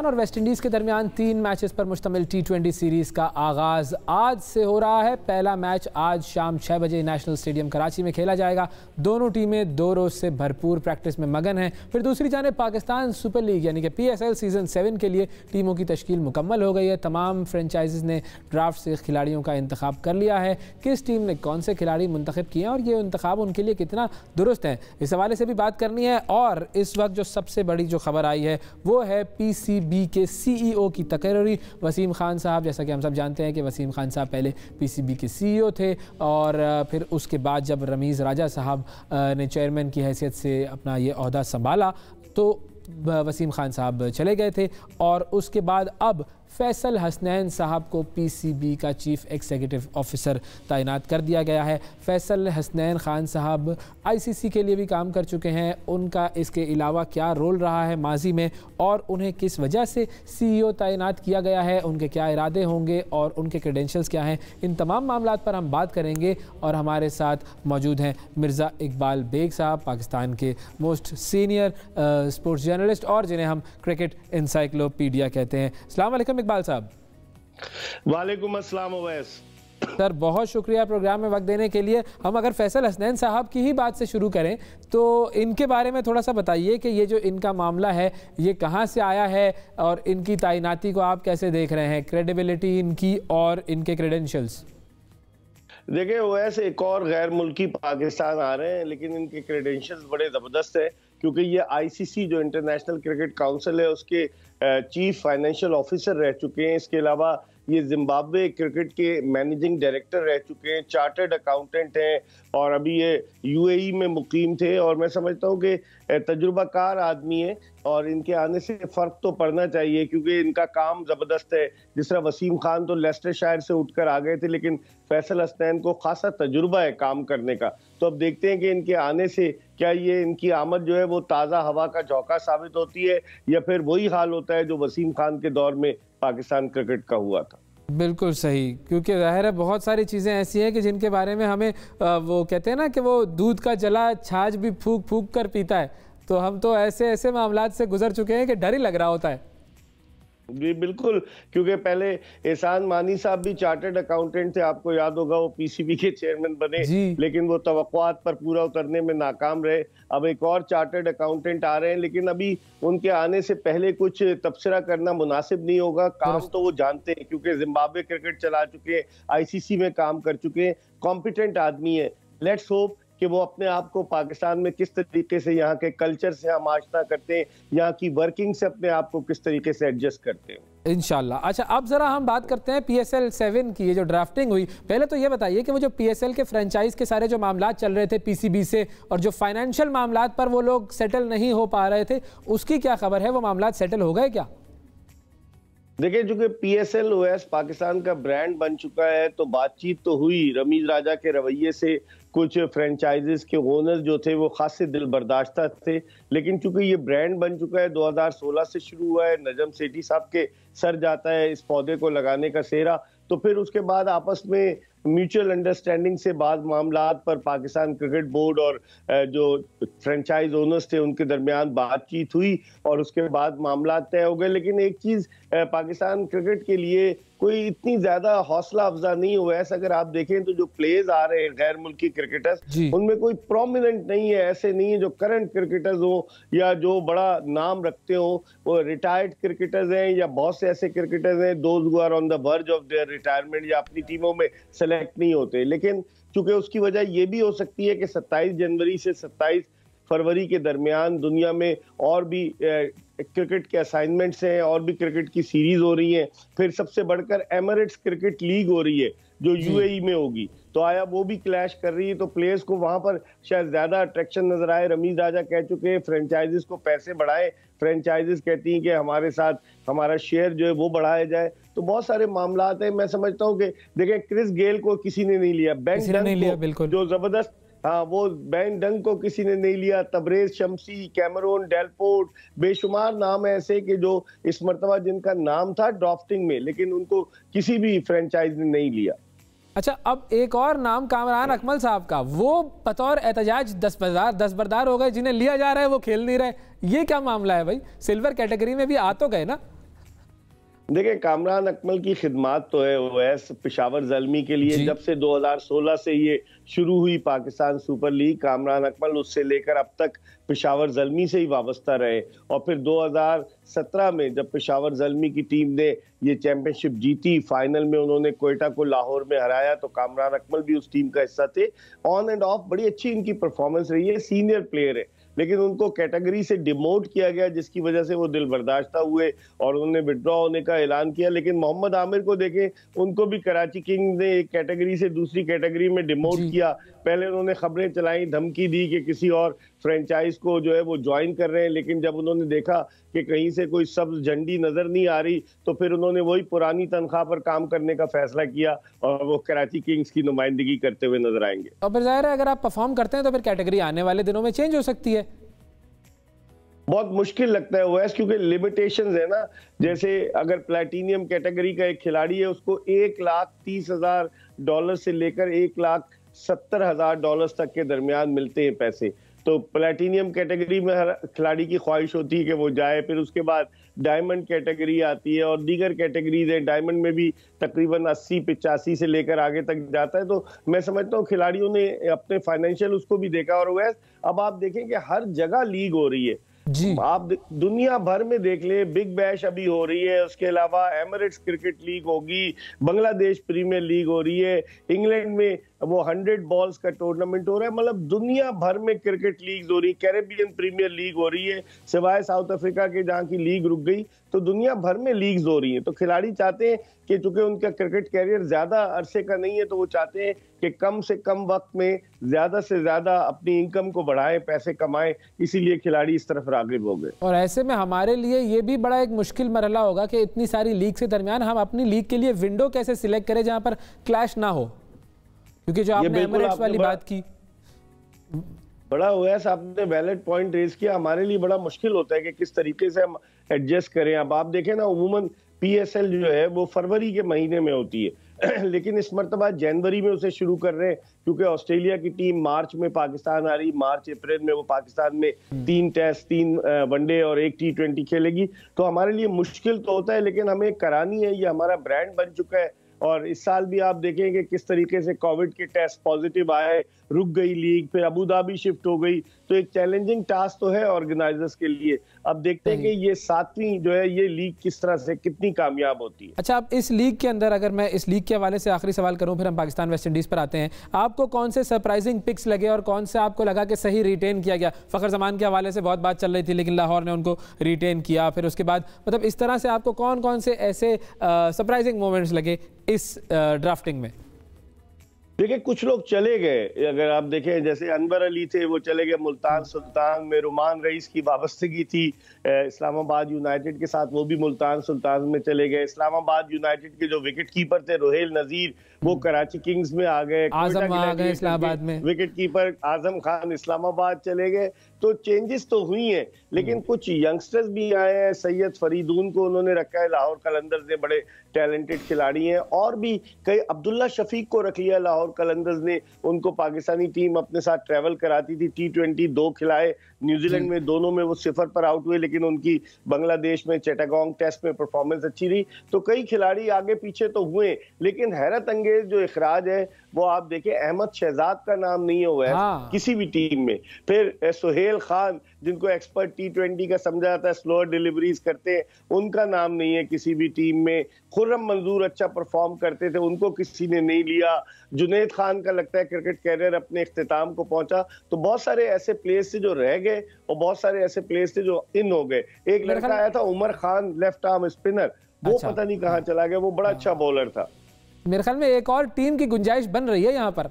और वेस्टइंडीज़ के दरमियान 3 मैचेस पर मुश्तमिल T20 सीरीज़ का आगाज़ आज से हो रहा है। पहला मैच आज शाम 6 बजे नेशनल स्टेडियम कराची में खेला जाएगा। दोनों टीमें 2 रोज़ से भरपूर प्रैक्टिस में मगन हैं। फिर दूसरी जानिब पाकिस्तान सुपर लीग यानी कि PSL सीज़न 7 के लिए टीमों की तश्कील मुकम्मल हो गई है। तमाम फ्रेंचाइजीज़ ने ड्राफ्ट से खिलाड़ियों का इंतखाब कर लिया है। किस टीम ने कौन से खिलाड़ी मुंतखब किए हैं और ये इंतखाब उनके लिए कितना दुरुस्त है, इस हवाले से भी बात करनी है। और इस वक्त जो सबसे बड़ी जो खबर आई है वो है PCB के CEO की तकरीरी। वसीम खान साहब, जैसा कि हम सब जानते हैं कि वसीम खान साहब पहले PCB के CEO थे और फिर उसके बाद जब रमीज़ राजा साहब ने चेयरमैन की हैसियत से अपना ये ओहदा संभाला तो वसीम खान साहब चले गए थे और उसके बाद अब फैसल हसनैन साहब को PCB का चीफ़ एग्जीक्यूटिव ऑफिसर तैनात कर दिया गया है। फैसल हसनैन खान साहब ICC के लिए भी काम कर चुके हैं। उनका इसके अलावा क्या रोल रहा है माजी में और उन्हें किस वजह से CEO तैनात किया गया है, उनके क्या इरादे होंगे और उनके क्रेडेंशियल्स क्या हैं, इन तमाम मामलात पर हम बात करेंगे। और हमारे साथ मौजूद हैं मिर्ज़ा इकबाल बेग साहब, पाकिस्तान के मोस्ट सीनियर स्पोर्ट्स जर्नलिस्ट और जिन्हें हम क्रिकेट इंसाइक्लोपीडिया कहते हैं। अस्सलाम वालेकुम इकबाल साहब। वालेकुम अस्सलाम अवैस सर, बहुत शुक्रिया प्रोग्राम में वक्त देने के लिए। हम अगर फैसल हसनैन साहब की ही बात से शुरू करें तो इनके बारे में थोड़ा सा बताइए कि ये जो इनका मामला है ये कहाँ से आया है और इनकी तैनाती को आप कैसे देख रहे हैं, क्रेडिबिलिटी इनकी और इनके क्रेडेंशियल्स। देखिए ओवैस, एक और गैर मुल्की पाकिस्तान आ रहे हैं लेकिन इनके क्रेडेंशियल्स बड़े ज़बरदस्त है क्योंकि ये ICC जो इंटरनेशनल क्रिकेट काउंसिल है उसके चीफ फाइनेंशियल ऑफिसर रह चुके हैं। इसके अलावा ये जिम्बाब्वे क्रिकेट के मैनेजिंग डायरेक्टर रह चुके हैं, चार्टर्ड अकाउंटेंट हैं और अभी ये UAE में मुकीम थे। और मैं समझता हूँ कि तजुर्बाकार आदमी है और इनके आने से फ़र्क तो पड़ना चाहिए क्योंकि इनका काम ज़बरदस्त है। जिस तरह वसीम खान तो लेस्टरशायर से उठकर आ गए थे लेकिन फैसल हसनैन को खासा तजुर्बा है काम करने का। तो अब देखते हैं कि इनके आने से क्या ये इनकी आमद जो है वो ताज़ा हवा का झोंका साबित होती है या फिर वही हाल होता है जो वसीम खान के दौर में पाकिस्तान क्रिकेट का हुआ था। बिल्कुल सही, क्योंकि ज़ाहिर है बहुत सारी चीज़ें ऐसी हैं कि जिनके बारे में हमें वो कहते हैं ना कि वो दूध का जला छाछ भी फूक फूक कर पीता है। तो हम तो ऐसे ऐसे मामलात से गुजर चुके हैं कि डर ही लग रहा होता है। जी बिल्कुल, क्योंकि पहले एहसान मानी साहब भी चार्टर्ड अकाउंटेंट थे, आपको याद होगा, वो PCB के चेयरमैन बने लेकिन वो तवक्कुआत पर पूरा उतरने में नाकाम रहे। अब एक और चार्टर्ड अकाउंटेंट आ रहे हैं लेकिन अभी उनके आने से पहले कुछ तबसरा करना मुनासिब नहीं होगा। काम तो वो जानते हैं क्योंकि जिम्बाब्वे क्रिकेट चला चुके हैं, ICC में काम कर चुके हैं, कॉम्पिटेंट आदमी है। लेट्स होप कि वो अपने आप को पाकिस्तान में किस तरीके से यहाँ के कल्चर से हम आशना करते हैं, यहाँ की वर्किंग से अपने आप को किस तरीके से एडजस्ट करते हैं इंशाल्लाह। अच्छा, अब ज़रा हम बात करते हैं PSL 7 की। ये जो ड्राफ्टिंग हुई, पहले तो ये बताइए कि वो जो PSL के फ्रेंचाइज के सारे जो मामलात चल रहे थे PCB से और जो फाइनेंशियल मामलात पर वो लोग सेटल नहीं हो पा रहे थे, उसकी क्या खबर है? वो मामलात सेटल हो गए क्या? देखिए, चूंकि PSL OS पाकिस्तान का ब्रांड बन चुका है तो बातचीत तो हुई। रमीज राजा के रवैये से कुछ फ्रेंचाइजेस के ओनर्स जो थे वो खासे दिल बर्दाश्ता थे, लेकिन चूंकि ये ब्रांड बन चुका है, 2016 से शुरू हुआ है, नजम सेठी साहब के सर जाता है इस पौधे को लगाने का सेहरा, तो फिर उसके बाद आपस में म्यूचुअल अंडरस्टैंडिंग से बाद मामलात पर पाकिस्तान क्रिकेट बोर्ड और जो फ्रेंचाइज ओनर्स थे उनके दरमियान बातचीत हुई और उसके बाद मामलात तय हो गए। लेकिन एक चीज़ पाकिस्तान क्रिकेट के लिए कोई इतनी ज्यादा हौसला अफजा नहीं हुआ है। अगर आप देखें तो जो प्लेयर्स आ रहे हैं गैर मुल्की क्रिकेटर्स, उनमें कोई प्रोमिनेंट नहीं है, ऐसे नहीं है जो करंट क्रिकेटर्स हो या जो बड़ा नाम रखते हो। वो रिटायर्ड क्रिकेटर्स हैं या बहुत से ऐसे क्रिकेटर्स हैं those who are on the verge of their retirement या अपनी टीमों में सेलेक्ट नहीं होते। लेकिन चूंकि उसकी वजह ये भी हो सकती है कि 27 जनवरी से 27 फरवरी के दरमियान दुनिया में और भी क्रिकेट के असाइनमेंट्स हैं और भी क्रिकेट की सीरीज हो रही हैं। फिर सबसे बढ़कर एमिरेट्स क्रिकेट लीग हो रही है जो UAE में होगी, तो आया वो भी क्लैश कर रही है, तो प्लेयर्स को वहां पर शायद ज्यादा अट्रैक्शन नजर आए। रमीज राजा कह चुके हैं फ्रेंचाइजीज को पैसे बढ़ाए, फ्रेंचाइजीज कहती हैं कि हमारे साथ हमारा शेयर जो है वो बढ़ाया जाए। तो बहुत सारे मामलात हैं। मैं समझता हूँ कि देखिए, क्रिस गेल को किसी ने नहीं लिया, बेन डंक को जो जबरदस्त, हाँ, वो बेन डंक को किसी ने नहीं लिया, तबरेज शमसी, कैमरून डेलपोर्ट, बेशुमार नाम ऐसे कि जो इस मर्तबा जिनका नाम था ड्राफ्टिंग में लेकिन उनको किसी भी फ्रेंचाइज ने नहीं लिया। अच्छा, अब एक और नाम कामरान अकमल साहब का, वो बतौर एहतजाज दस्तबरदार हो गए, जिन्हें लिया जा रहा है वो खेल नहीं रहे। ये क्या मामला है भाई? सिल्वर कैटेगरी में भी आ तो गए ना। देखिए, कामरान अकमल की खिदमात तो है ओवैस पेशावर ज़ल्मी के लिए। जब से 2016 से ये शुरू हुई पाकिस्तान सुपर लीग, कामरान अकमल उससे लेकर अब तक पेशावर ज़ल्मी से ही वाबस्ता रहे। और फिर 2017 में जब पेशावर ज़ल्मी की टीम ने ये चैंपियनशिप जीती, फाइनल में उन्होंने क्वेटा को लाहौर में हराया, तो कामरान अकमल भी उस टीम का हिस्सा थे। ऑन एंड ऑफ बड़ी अच्छी इनकी परफॉर्मेंस रही है। सीनियर प्लेयर है, लेकिन उनको कैटेगरी से डिमोट किया गया, जिसकी वजह से वो दिल बर्दाश्ता हुए और उन्होंने विड्रॉ होने का ऐलान किया। लेकिन मोहम्मद आमिर को देखें, उनको भी कराची किंग्स ने एक कैटेगरी से दूसरी कैटेगरी में डिमोट किया। पहले उन्होंने खबरें चलाई, धमकी दी कि किसी और फ्रेंचाइज को जो है वो ज्वाइन कर रहे हैं, लेकिन जब उन्होंने देखा कि कहीं से कोई सब्ज झंडी नजर नहीं आ रही, तो फिर उन्होंने वही पुरानी तनख्वाह पर काम करने का फैसला किया और वो कराची किंग्स की नुमाइंदगी करते हुए नजर आएंगे। और फिर जाहिर है अगर आप परफॉर्म करते हैं तो फिर कैटेगरी आने वाले दिनों में चेंज हो सकती है। बहुत मुश्किल लगता है वैसे, क्योंकि लिमिटेशंस है ना। जैसे अगर प्लैटिनियम कैटेगरी का एक खिलाड़ी है, उसको $1,30,000 से लेकर $1,70,000 तक के दरमियान मिलते हैं पैसे। तो प्लैटिनियम कैटेगरी में हर खिलाड़ी की ख्वाहिश होती है कि वो जाए। फिर उसके बाद डायमंड कैटेगरी आती है और दीगर कैटेगरीज है। डायमंड में भी तकरीबन 80-85 से लेकर आगे तक जाता है। तो मैं समझता हूँ खिलाड़ियों ने अपने फाइनेंशियल उसको भी देखा। और वैसे अब आप देखें कि हर जगह लीग हो रही है जी। आप दुनिया भर में देख ले, बिग बैश अभी हो रही है, उसके अलावा एमिरेट्स क्रिकेट लीग होगी, बांग्लादेश प्रीमियर लीग हो रही है, इंग्लैंड में वो 100 बॉल्स का टूर्नामेंट हो रहा है। मतलब दुनिया भर में क्रिकेट लीग हो रही है, कैरेबियन प्रीमियर लीग हो रही है, सिवाय साउथ अफ्रीका के जहाँ की लीग रुक गई। तो दुनिया भर में लीग्स हो रही हैं। तो खिलाड़ी चाहते हैं कि चूंकि उनका क्रिकेट कैरियर ज्यादा अरसे का नहीं है, तो वो चाहते हैं कि कम से कम वक्त में ज्यादा से ज्यादा अपनी इनकम को बढ़ाएं, पैसे कमाएं। इसीलिए खिलाड़ी इस तरफ रागिब हो गए। और ऐसे में हमारे लिए ये भी बड़ा एक मुश्किल मरहला होगा कि इतनी सारी लीग के दरमियान हम अपनी लीग के लिए विंडो कैसे सिलेक्ट करें जहां पर क्लैश ना हो, क्योंकि जो आपने एमिरेट्स वाली बात की, बड़ा ओवैस आपने वैलिड पॉइंट रेज किया। हमारे लिए बड़ा मुश्किल होता है कि किस तरीके से हम एडजस्ट करें। अब आप देखें ना, उमूमन पीएसएल जो है वो फरवरी के महीने में होती है लेकिन इस मरतबा जनवरी में उसे शुरू कर रहे हैं, क्योंकि ऑस्ट्रेलिया की टीम मार्च में पाकिस्तान आ रही, मार्च अप्रैल में वो पाकिस्तान में 3 टेस्ट, 3 वनडे और 1 T20 खेलेगी। तो हमारे लिए मुश्किल तो होता है, लेकिन हमें करानी है। ये हमारा ब्रांड बन चुका है। और इस साल भी आप देखेंगे किस तरीके से कोविड के टेस्ट पॉजिटिव आए, रुक गई लीग, फिर अबू धाबी शिफ्ट हो गई। तो एक चैलेंजिंग टास्क तो है ऑर्गेनाइजर्स के लिए। अब देखते हैं कि ये 7वीं जो है ये लीग किस तरह से कितनी कामयाब होती है। अच्छा, अब इस लीग के अंदर अगर मैं इस लीग के हवाले से आखिरी सवाल करूं, फिर हम पाकिस्तान वेस्ट इंडीज पर आते हैं। आपको कौन से सरप्राइजिंग पिक्स लगे और कौन से आपको लगा कि सही रिटेन किया गया? फखर जमान के हवाले से बहुत बात चल रही थी, लेकिन लाहौर ने उनको रिटेन किया। फिर उसके बाद मतलब इस तरह से आपको कौन कौन से ऐसे सरप्राइजिंग मोमेंट्स लगे इस ड्राफ्टिंग में? देखिए, कुछ लोग चले गए। अगर आप देखें, जैसे अनवर अली थे, वो चले गए मुल्तान सुल्तान में। रुमान रईस की वाबस्तगी थी इस्लामाबाद यूनाइटेड के साथ, वो भी मुल्तान सुल्तान में चले गए। इस्लामाबाद यूनाइटेड के जो विकेट कीपर थे रोहेल नजीर, वो कराची किंग्स में आ गए। आजम आ गए इस्लामाबाद में। विकेट कीपर आजम खान इस्लामाबाद चले गए। तो चेंजेस तो हुई हैं, लेकिन कुछ यंगस्टर्स भी आए हैं। सैयद फरीदून को उन्होंने रखा है, लाहौर कलंदर्स ने, बड़े टैलेंटेड खिलाड़ी हैं। और भी कई, अब्दुल्ला शफीक को रख लिया लाहौर कलंदर्स ने, उनको पाकिस्तानी टीम अपने साथ ट्रैवल कराती थी। T20 2 खिलाए, न्यूजीलैंड में दोनों में वो 0 पर आउट हुए, लेकिन उनकी बांग्लादेश में चिटागोंग टेस्ट में परफॉर्मेंस अच्छी रही। तो कई खिलाड़ी आगे पीछे तो हुए, लेकिन हैरत अंगेज जो इखराज है वो आप देखें, अहमद शहजाद का नाम नहीं हुआ है किसी भी टीम में। फिर सुहेल खान, जिनको एक्सपर्ट T20 का समझा जाता है, स्लोअर डिलीवरीज करते हैं, उनका नाम नहीं है किसी भी टीम में। खुर्रम मंजूर अच्छा परफॉर्म करते थे, उनको किसी ने नहीं लिया। जुनैद खान का लगता है क्रिकेट कैरियर अपने इख्तिताम को पहुंचा। तो बहुत सारे ऐसे प्लेयर्स थे जो रह गए और बहुत सारे ऐसे प्लेयर्स थे जो इन हो गए। एक लड़का आया था Umar Khan, left arm spinner, वो पता नहीं कहाँ चला गया, वो बड़ा अच्छा बॉलर था। मेरे ख्याल में एक और टीम की गुंजाइश बन रही है यहाँ पर।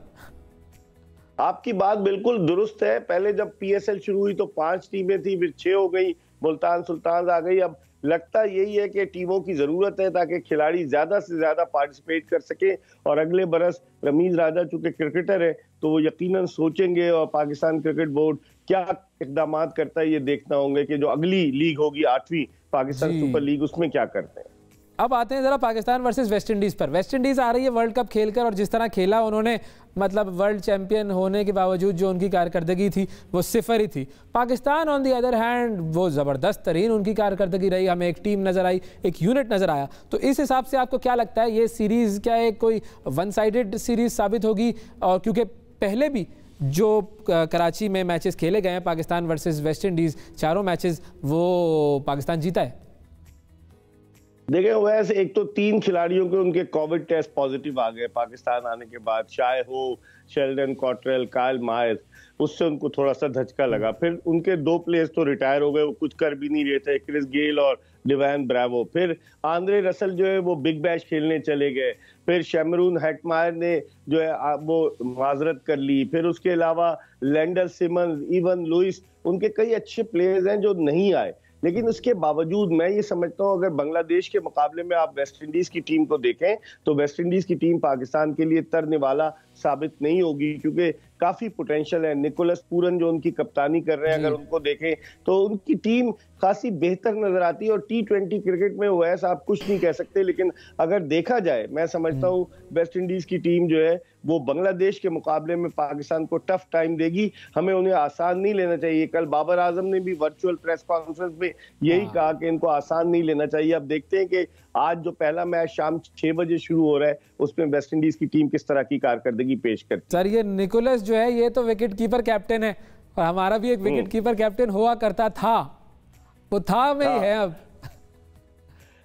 आपकी बात बिल्कुल दुरुस्त है। पहले जब पीएसएल शुरू हुई तो 5 टीमें थी, फिर 6 हो गई, मुल्तान सुल्तान आ गई। अब लगता यही है कि टीमों की जरूरत है ताकि खिलाड़ी ज्यादा से ज्यादा पार्टिसिपेट कर सके। और अगले बरस रमीज राजा चूंकि क्रिकेटर है, तो वो यकीनन सोचेंगे, और पाकिस्तान क्रिकेट बोर्ड क्या इकदाम करता है ये देखना होंगे कि जो अगली लीग होगी 8वीं पाकिस्तान सुपर लीग, उसमें क्या करते हैं। अब आते हैं ज़रा पाकिस्तान वर्सेस वेस्ट इंडीज़ पर। वेस्ट इंडीज़ आ रही है वर्ल्ड कप खेलकर, और जिस तरह खेला उन्होंने, मतलब वर्ल्ड चैंपियन होने के बावजूद जो उनकी कारकर्दगी थी वो सिफर ही थी। Pakistan on the other hand वो ज़बरदस्त तरीन उनकी कारकर्दगी रही, हमें एक टीम नज़र आई, एक यूनिट नज़र आया। तो इस हिसाब से आपको क्या लगता है, ये सीरीज़ क्या एक कोई वन साइडेड सीरीज़ साबित होगी? और क्योंकि पहले भी जो कराची में मैचेस खेले गए हैं पाकिस्तान वर्सेस वेस्ट इंडीज़, चारों मैचेस वो पाकिस्तान जीता है। देखें वैसे एक तो 3 खिलाड़ियों के उनके कोविड टेस्ट पॉजिटिव आ गए पाकिस्तान आने के बाद, शाय हो, शेल्डन कॉटरेल, कायल मायर्स, उससे उनको थोड़ा सा धचका लगा। फिर उनके 2 प्लेयर्स तो रिटायर हो गए, वो कुछ कर भी नहीं रहे थे, क्रिस गेल और डिवान ब्रावो। फिर आंद्रे रसल जो है वो बिग बैश खेलने चले गए। फिर शैमरून हेटमायर ने जो है वो माजरत कर ली। फिर उसके अलावा लैंडर सिमंस, इवन लुइस, उनके कई अच्छे प्लेयर्स हैं जो नहीं आए। लेकिन उसके बावजूद मैं ये समझता हूँ अगर बांग्लादेश के मुकाबले में आप वेस्ट इंडीज की टीम को देखें तो वेस्ट इंडीज की टीम पाकिस्तान के लिए तरने वाला साबित नहीं होगी, क्योंकि काफी पोटेंशियल है। निकोलस पूरन जो उनकी कप्तानी कर रहे हैं, अगर उनको देखें तो उनकी टीम खासी बेहतर नजर आती है। और T20 क्रिकेट में वैसा आप कुछ नहीं कह सकते, लेकिन अगर देखा जाए मैं समझता हूँ वेस्ट इंडीज की टीम जो है वो बांग्लादेश के मुकाबले में पाकिस्तान को टफ टाइम देगी। हमें उन्हें आसान नहीं लेना चाहिए। कल बाबर आजम ने भी वर्चुअल प्रेस कॉन्फ्रेंस में यही कहा कि इनको आसान नहीं लेना चाहिए। अब देखते हैं कि आज जो पहला मैच शाम 6 बजे शुरू हो रहा है उसमें वेस्ट इंडीज की टीम किस तरह की कारकर्दगी पेश करती है। सर ये निकोलस जो है ये तो विकेट कीपर कैप्टन है, और हमारा भी एक विकेट कीपर कैप्टन हुआ करता था, वो था में ही है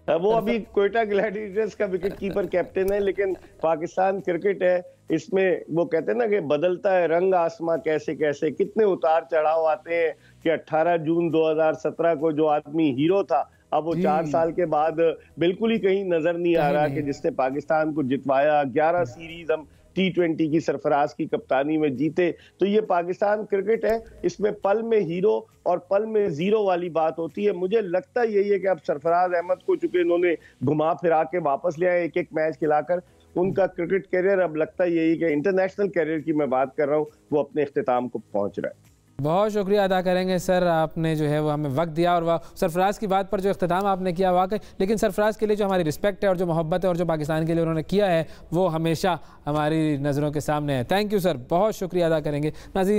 अब वो अभी कोयटा ग्लैडिएटर्स का विकेट कीपर कैप्टन है। लेकिन पाकिस्तान क्रिकेट है, इसमें वो कहते हैं ना कि बदलता है रंग आसमां कैसे कैसे, कितने उतार चढ़ाव आते हैं कि 18 जून 2017 को जो आदमी हीरो था अब वो 4 साल के बाद बिल्कुल ही कहीं नजर नहीं आ रहा कि जिसने पाकिस्तान को जितवाया। 11 सीरीज हम T20 की सरफराज की कप्तानी में जीते। तो ये पाकिस्तान क्रिकेट है, इसमें पल में हीरो और पल में जीरो वाली बात होती है। मुझे लगता यही है कि अब सरफराज अहमद को चूंकि इन्होंने घुमा फिरा के वापस ले आए, एक एक मैच खिलाकर, उनका क्रिकेट कैरियर अब लगता यही कि इंटरनेशनल कैरियर की मैं बात कर रहा हूँ वो अपने इख्तिताम को पहुंच रहा है। बहुत शुक्रिया अदा करेंगे सर, आपने जो है वो हमें वक्त दिया, और सरफराज की बात पर जो इख्तिताम आपने किया वाकई, लेकिन सरफराज के लिए जो हमारी रिस्पेक्ट है और जो मोहब्बत है और जो पाकिस्तान के लिए उन्होंने किया है वो हमेशा हमारी नज़रों के सामने है। थैंक यू सर, बहुत शुक्रिया अदा करेंगे। नाज़रीन